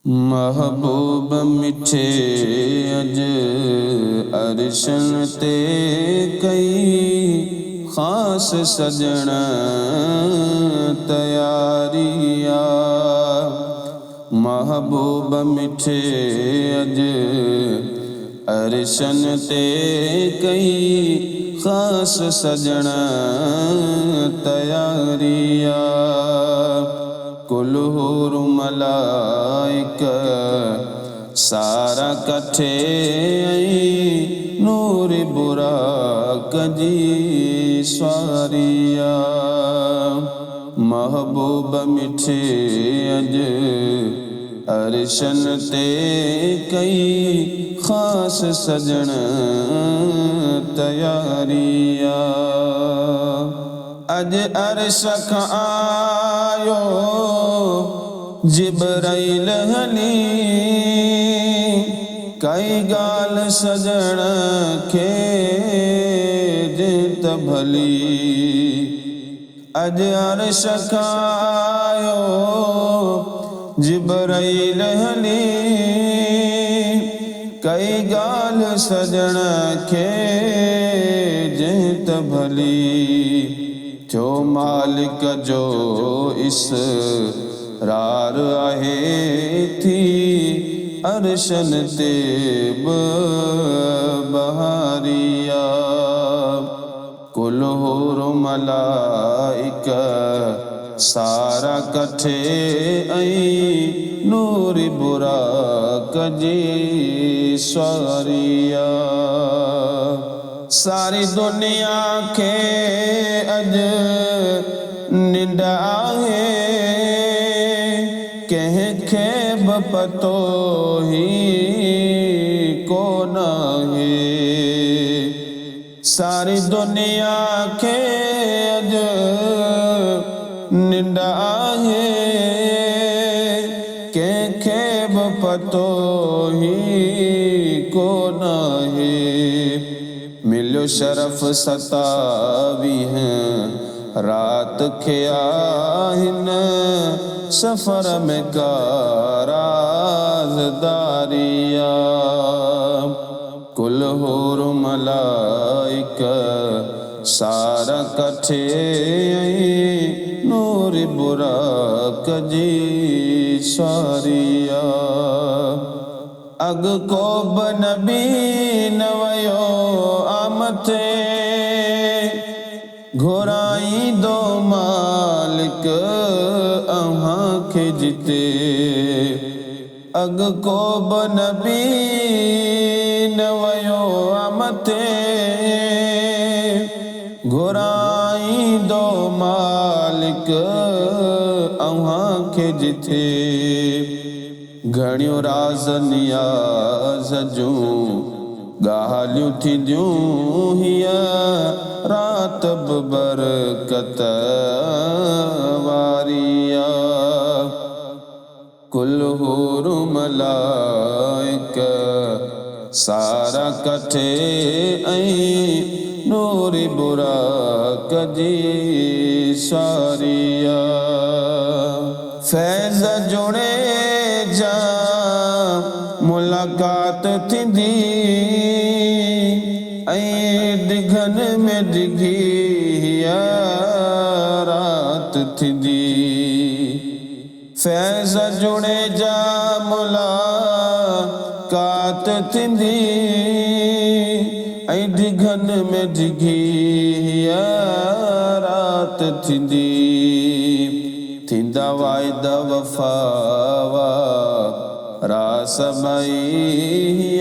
महबूब मिठे अज अरशन ते कई खास सजण तैयारिया। महबूब मिठे अज अरशन ते कई खास सजण तैयारिया। कुल हूर मलाइक सारा कठे नूर बुराक जी स्वारिया। महबूब मिठे अज अरशन ते कई खास सजण तैयारिया। अज अरश खां आयो जिब्राइल हली कई गाल सजण खे जित भली। अज अरश खां आयो जिब्राइल हली कई गाल सजण खे जित भली। जो मालिक जो इसरार आहे थी अरशन ते बहारिया। कुल हूर मलाइक सारा कठे नूर बुराक जी स्वारिया। सारी दुनिया के अज निंड आहे कंहिंखे बि पतो ही कोन आहे। सारी दुनिया के अज निंड आहे कंहिंखे बि पतो ही कोन आहे। मिलियो शरफ़ 27 रात खे आहिनि सफ़र में का राज़दारिया। कुल हूर मलाइक सारा कठे नूर बुराक जी स्वारिया। अग को बि नबी न वयो आमथे घुराईंदो मालिक अव्हां खे जिते। अग को बि नबी न वयो आमथे घुराईंदो मालिक अव्हां खे जिथे। घणियूं राज़ नियाज़ जूं ॻाल्हियूं थींदियूं हीअ रात बि बरकत वारिया। कुल हूर मलाइक सारा कठे नूर बुराक जी स्वारिया। फैज़ जुड़े जा मुलाक़ात थींदी डिघन में डिघी रात थींदी। फैज़ जुड़े जा मुलाक़ात थींदी डिघन में डिघी रात थींदी। थींदा वाइदा वफ़ावा रास मई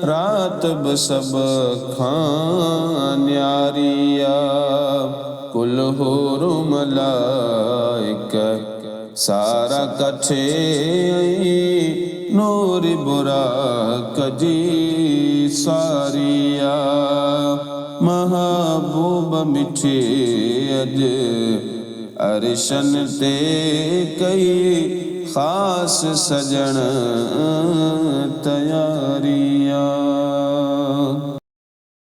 रात बि सभ खां न्यारिया। कुल हूर मलाइक सारा कठे नूर बुराक जी स्वारिया। महबूब मिठे अज अरशन ते कई खास सजण तैयारिया।